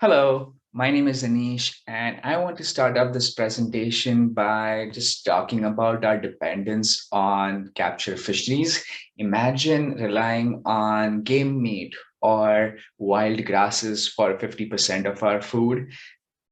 Hello, my name is Anish, and I want to start up this presentation by just talking about our dependence on capture fisheries. Imagine relying on game meat or wild grasses for 50% of our food.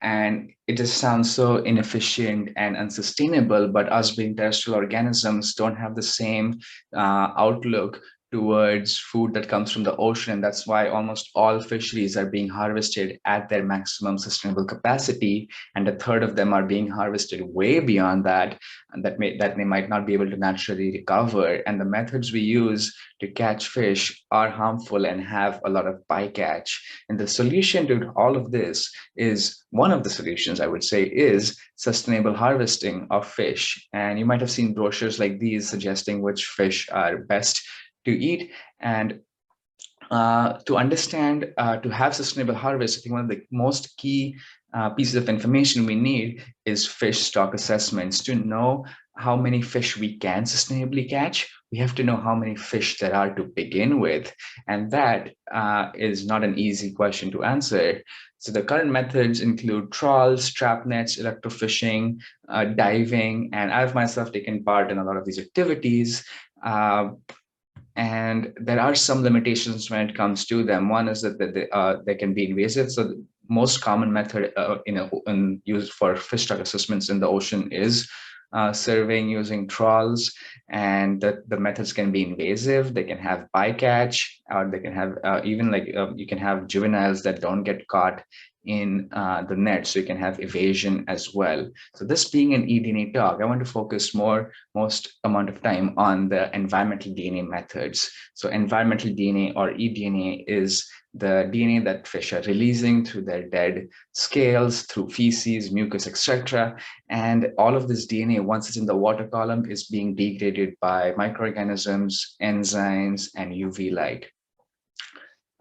And it just sounds so inefficient and unsustainable, but us being terrestrial organisms don't have the same outlook towards food that comes from the ocean. And that's why almost all fisheries are being harvested at their maximum sustainable capacity, and a third of them are being harvested way beyond that, and that they might not be able to naturally recover. And the methods we use to catch fish are harmful and have a lot of bycatch. And the solution to all of this is one of the solutions, I would say, is sustainable harvesting of fish. And you might have seen brochures like these suggesting which fish are best to eat. And to understand, to have sustainable harvest, I think one of the most key pieces of information we need is fish stock assessments. To know how many fish we can sustainably catch, we have to know how many fish there are to begin with. And that is not an easy question to answer. So the current methods include trawls, trap nets, electrofishing, diving, and I've myself taken part in a lot of these activities. And there are some limitations when it comes to them. One is that they can be invasive. So the most common method used for fish stock assessments in the ocean is surveying using trawls, and the methods can be invasive. They can have bycatch, or they can have you can have juveniles that don't get caught in the net, so you can have evasion as well. So this being an eDNA talk, I want to focus most amount of time on the environmental DNA methods. So environmental DNA, or eDNA, is the DNA that fish are releasing through their dead scales, through feces, mucus, etc. And all of this DNA, once it's in the water column, is being degraded by microorganisms, enzymes, and UV light.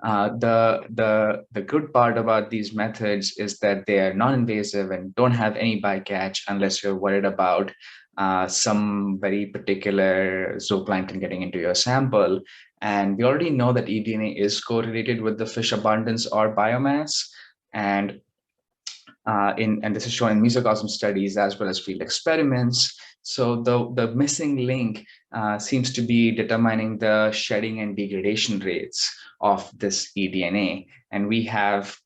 The good part about these methods is that they are non-invasive and don't have any bycatch unless you're worried about some very particular zooplankton getting into your sample. And we already know that eDNA is correlated with the fish abundance or biomass. And and this is shown in mesocosm studies as well as field experiments. So the missing link seems to be determining the shedding and degradation rates of this eDNA. And we have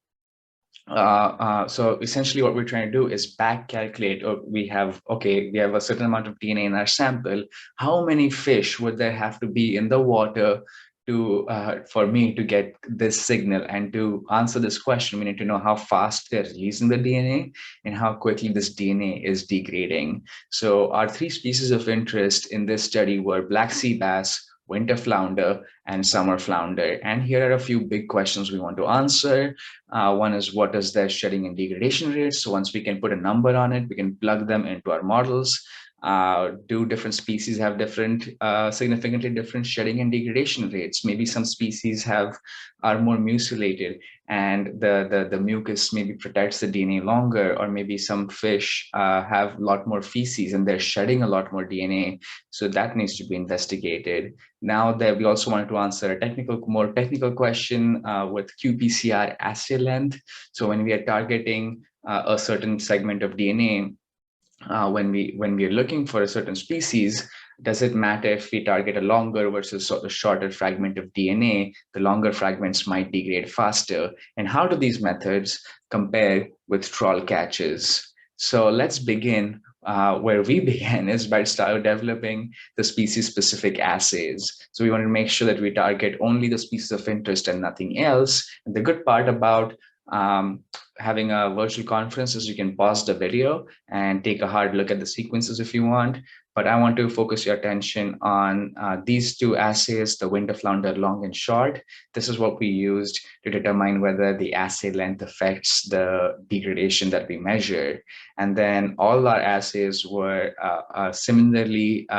so essentially what we're trying to do is back calculate, or we have a certain amount of DNA in our sample. How many fish would there have to be in the water to for me to get this signal? And to answer this question, we need to know how fast they're releasing the DNA and how quickly this DNA is degrading. So our three species of interest in this study were black sea bass, winter flounder, and summer flounder. And here are a few big questions we want to answer. One is, what is their shedding and degradation rates? So once we can put a number on it, we can plug them into our models. Do different species have significantly different shedding and degradation rates? Maybe some species are more mucilated, and the mucus maybe protects the DNA longer, or maybe some fish have a lot more feces and they're shedding a lot more DNA. So that needs to be investigated. Now that we also wanted to answer a more technical question with qPCR assay length. So when we are targeting a certain segment of DNA, when we are looking for a certain species, does it matter if we target a longer versus a shorter fragment of DNA? The longer fragments might degrade faster. And how do these methods compare with trawl catches? So let's begin where we began, is by developing the species-specific assays. So we want to make sure that we target only the species of interest and nothing else. And the good part about having a virtual conference is you can pause the video and take a hard look at the sequences if you want. But I want to focus your attention on these two assays, the winter flounder long and short. This is what we used to determine whether the assay length affects the degradation that we measure. And then all our assays were similarly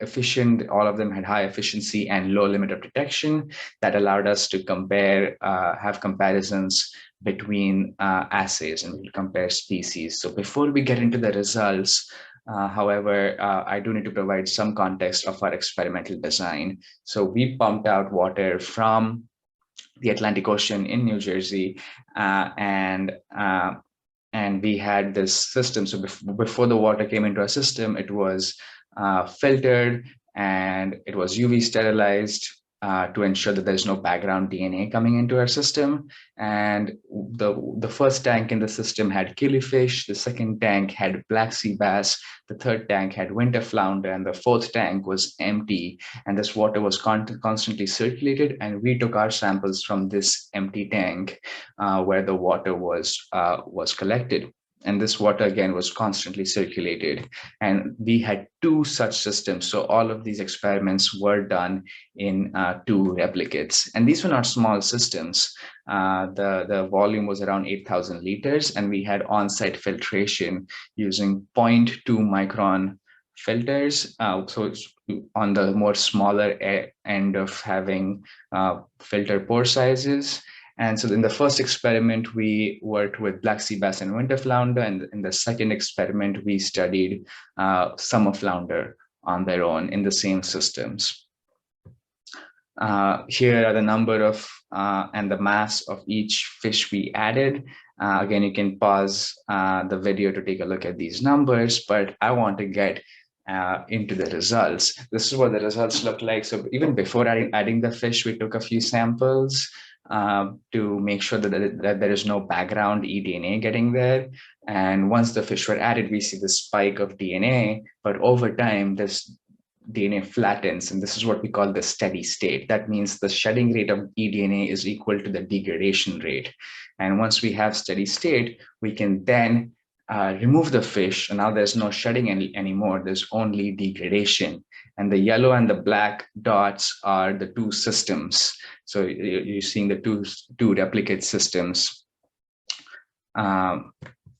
efficient. All of them had high efficiency and low limit of detection. That allowed us to have comparisons between assays, and we'll compare species. So before we get into the results, however, I do need to provide some context of our experimental design. So we pumped out water from the Atlantic Ocean in New Jersey, and we had this system. So before the water came into our system, it was filtered and it was UV sterilized to ensure that there's no background DNA coming into our system. And the first tank in the system had killifish, the second tank had black sea bass, the third tank had winter flounder, and the fourth tank was empty. And this water was constantly circulated, and we took our samples from this empty tank where the water was collected. And this water again was constantly circulated. And we had two such systems. So all of these experiments were done in two replicates. And these were not small systems. The volume was around 8,000 liters, and we had on-site filtration using 0.2 micron filters. So it's on the more smaller end of having filter pore sizes. And so in the first experiment, we worked with black sea bass and winter flounder. And in the second experiment, we studied summer flounder on their own in the same systems. Here are the number of and the mass of each fish we added. Again, you can pause the video to take a look at these numbers, but I want to get into the results. This is what the results look like. So even before adding the fish, we took a few samples to make sure that there is no background eDNA getting there. And once the fish were added, we see the spike of DNA, but over time, this DNA flattens, and this is what we call the steady state. That means the shedding rate of eDNA is equal to the degradation rate. And once we have steady state, we can then remove the fish, and now there's no shedding anymore, there's only degradation. And the yellow and the black dots are the two systems. So you're seeing the two replicate systems.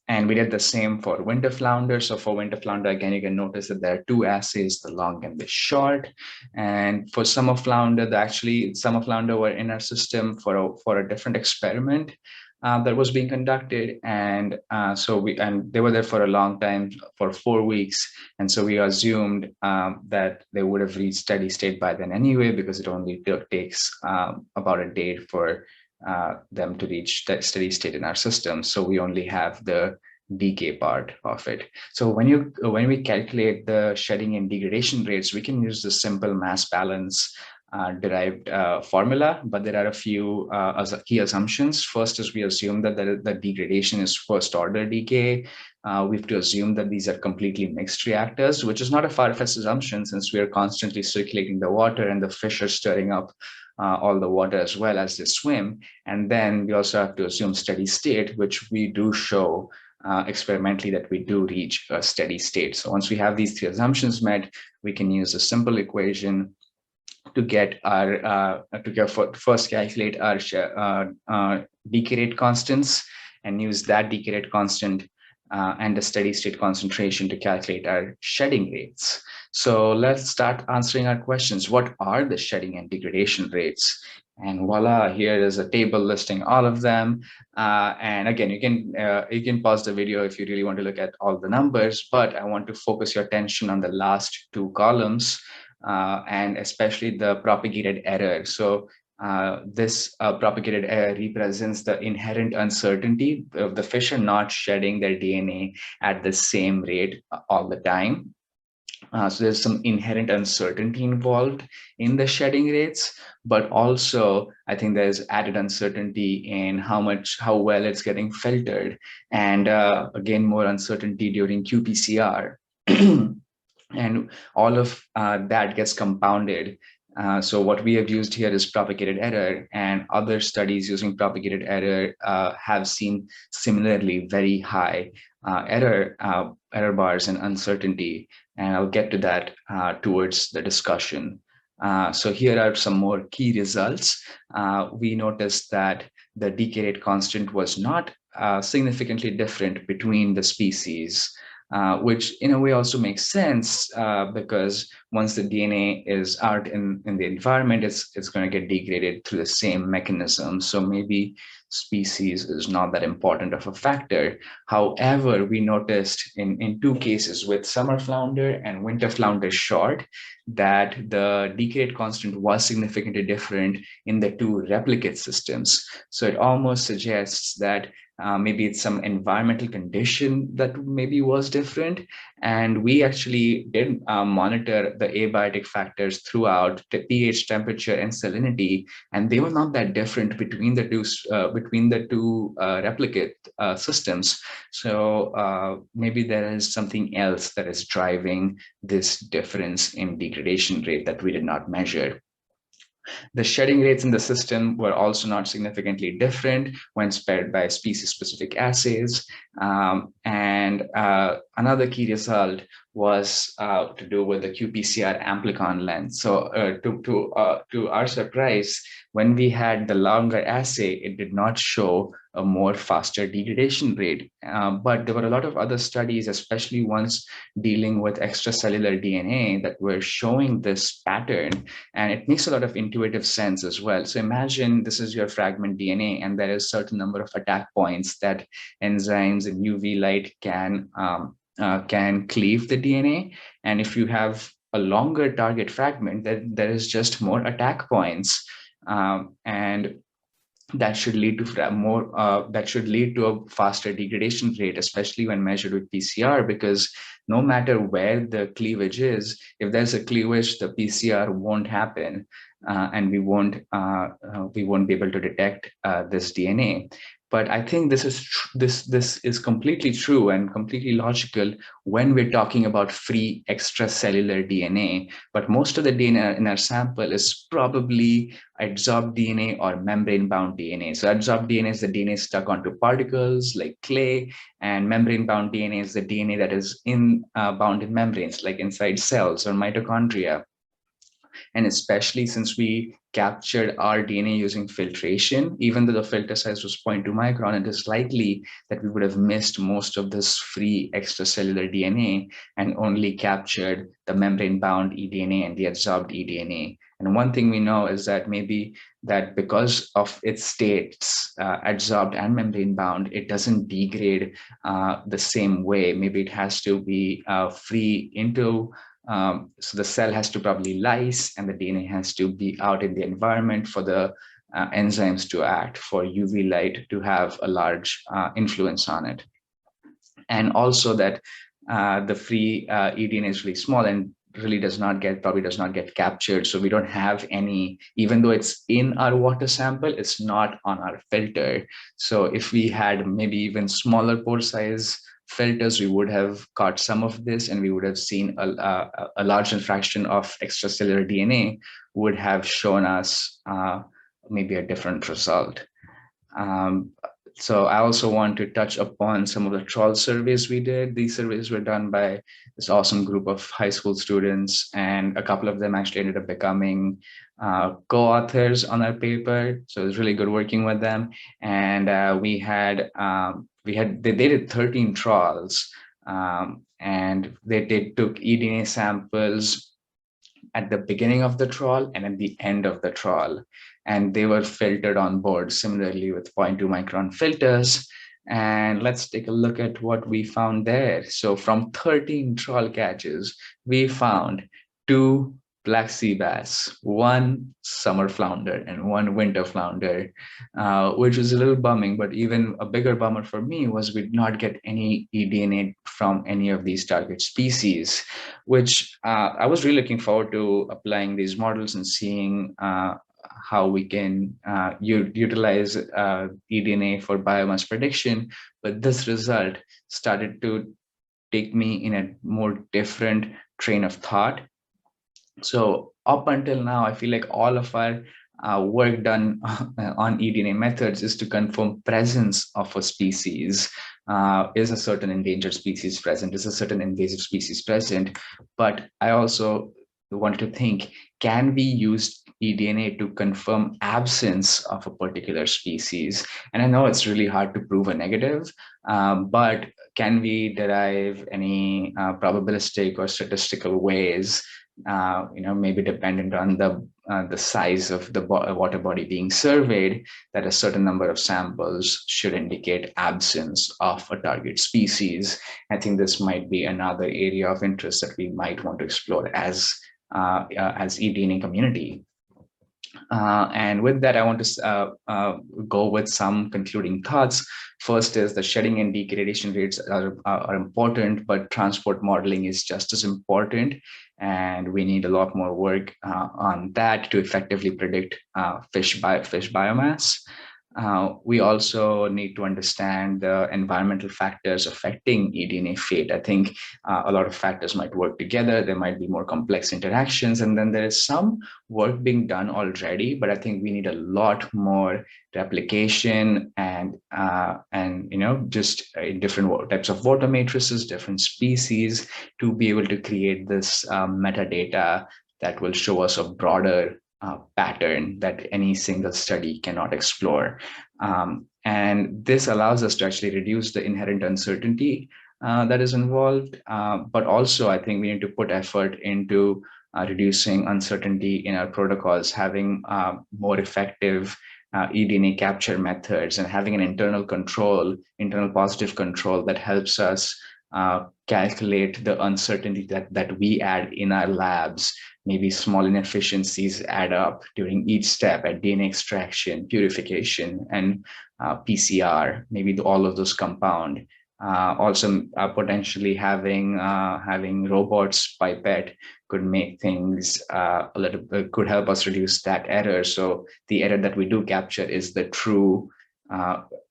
And we did the same for winter flounder. So for winter flounder, again, you can notice that there are two assays, the long and the short. And for summer flounder, actually summer flounder were in our system for a different experiment that was being conducted. And and they were there for a long time, for 4 weeks. And so we assumed that they would have reached steady state by then anyway, because it only takes about a day for them to reach that steady state in our system. So we only have the decay part of it. So when we calculate the shedding and degradation rates, we can use the simple mass balance derived formula, but there are a few key assumptions. First is we assume that the degradation is first order decay. We have to assume that these are completely mixed reactors, which is not a far-fetched assumption since we are constantly circulating the water and the fish are stirring up all the water as well as they swim. And then we also have to assume steady state, which we do show experimentally that we do reach a steady state. So once we have these three assumptions met, we can use a simple equation to get our first calculate our decay rate constants and use that decay rate constant and the steady state concentration to calculate our shedding rates. So let's start answering our questions. What are the shedding and degradation rates? And voila, here is a table listing all of them. And again, you can pause the video if you really want to look at all the numbers, but I want to focus your attention on the last two columns and especially the propagated error. So this propagated error represents the inherent uncertainty of the fish are not shedding their DNA at the same rate all the time. So there's some inherent uncertainty involved in the shedding rates, but also I think there's added uncertainty in how well it's getting filtered, and again, more uncertainty during qPCR. And all of that gets compounded. So what we have used here is propagated error, and other studies using propagated error have seen similarly very high error bars and uncertainty. And I'll get to that towards the discussion. So here are some more key results. We noticed that the decay rate constant was not significantly different between the species. Which in a way also makes sense because once the DNA is out in the environment, it's going to get degraded through the same mechanism. So maybe species is not that important of a factor. However, we noticed in two cases with summer flounder and winter flounder short that the decay rate constant was significantly different in the two replicate systems. So it almost suggests that maybe it's some environmental condition that maybe was different. And we actually did monitor the abiotic factors throughout the pH, temperature, and salinity, and they were not that different between the two replicate systems. So maybe there is something else that is driving this difference in degradation rate that we did not measure. The shedding rates in the system were also not significantly different when spared by species-specific assays. Another key result was to do with the qPCR amplicon length. So to our surprise, when we had the longer assay, it did not show a more faster degradation rate. But there were a lot of other studies, especially ones dealing with extracellular DNA, that were showing this pattern. And it makes a lot of intuitive sense as well. So imagine this is your fragment DNA, and there is a certain number of attack points that enzymes in UV light can cleave the DNA. And if you have a longer target fragment, then there is just more attack points. And that should lead to a faster degradation rate, especially when measured with PCR, because no matter where the cleavage is, if there's a cleavage, the PCR won't happen, and we won't be able to detect this DNA. But I think this is completely true and completely logical when we're talking about free extracellular DNA. But most of the DNA in our sample is probably adsorbed DNA or membrane-bound DNA. So adsorbed DNA is the DNA stuck onto particles like clay, and membrane-bound DNA is the DNA that is bound in membranes, like inside cells or mitochondria. And especially since we captured our DNA using filtration, even though the filter size was 0.2 micron, it is likely that we would have missed most of this free extracellular DNA and only captured the membrane-bound eDNA and the adsorbed eDNA. And one thing we know is that maybe that because of its states, adsorbed and membrane-bound, it doesn't degrade the same way. Maybe it has to be free into so the cell has to probably lyse, and the DNA has to be out in the environment for the enzymes to act, for UV light to have a large influence on it. And also that the free eDNA is really small and really probably does not get captured. So we don't have any, even though it's in our water sample, it's not on our filter. So if we had maybe even smaller pore size filters, we would have caught some of this, and we would have seen a larger fraction of extracellular DNA would have shown us maybe a different result. So I also want to touch upon some of the trawl surveys we did. These surveys were done by this awesome group of high school students, and a couple of them actually ended up becoming co-authors on our paper. So it was really good working with them. And they did 13 trawls, and they took eDNA samples at the beginning of the trawl and at the end of the trawl. And they were filtered on board similarly with 0.2 micron filters. And let's take a look at what we found there. So from 13 trawl catches, we found 2 black sea bass, 1 summer flounder, and 1 winter flounder, which was a little bumming. But even a bigger bummer for me was we did not get any eDNA from any of these target species, which I was really looking forward to applying these models and seeing how we can utilize eDNA for biomass prediction. But this result started to take me in a more different train of thought. So up until now, I feel like all of our work done on eDNA methods is to confirm presence of a species. Is a certain endangered species present? Is a certain invasive species present? But I also wanted to think, can we use eDNA to confirm absence of a particular species? And I know it's really hard to prove a negative, but can we derive any probabilistic or statistical ways, maybe dependent on the the size of the water body being surveyed, that a certain number of samples should indicate absence of a target species. I think this might be another area of interest that we might want to explore as eDNA community. And with that, I want to go with some concluding thoughts. First is the shedding and degradation rates are important, but transport modeling is just as important. And we need a lot more work on that to effectively predict fish biomass. We also need to understand the environmental factors affecting eDNA fate. I think a lot of factors might work together. There might be more complex interactions. And then there is some work being done already, but I think we need a lot more replication and just different types of water matrices, different species, to be able to create this metadata that will show us a broader pattern that any single study cannot explore. And this allows us to actually reduce the inherent uncertainty that is involved. But also, I think we need to put effort into reducing uncertainty in our protocols, having more effective eDNA capture methods, and having an internal positive control that helps us calculate the uncertainty that we add in our labs. Maybe small inefficiencies add up during each step at DNA extraction, purification, and PCR. Maybe all of those compound. Also, potentially having robots pipette could make things a little bit, could help us reduce that error. So the error that we do capture is the true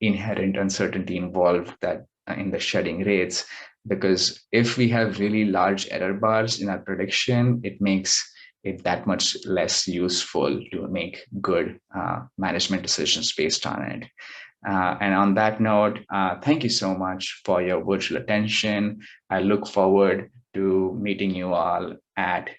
inherent uncertainty involved that in the shedding rates. Because if we have really large error bars in our prediction, it makes it that much less useful to make good management decisions based on it. And on that note, thank you so much for your virtual attention. I look forward to meeting you all at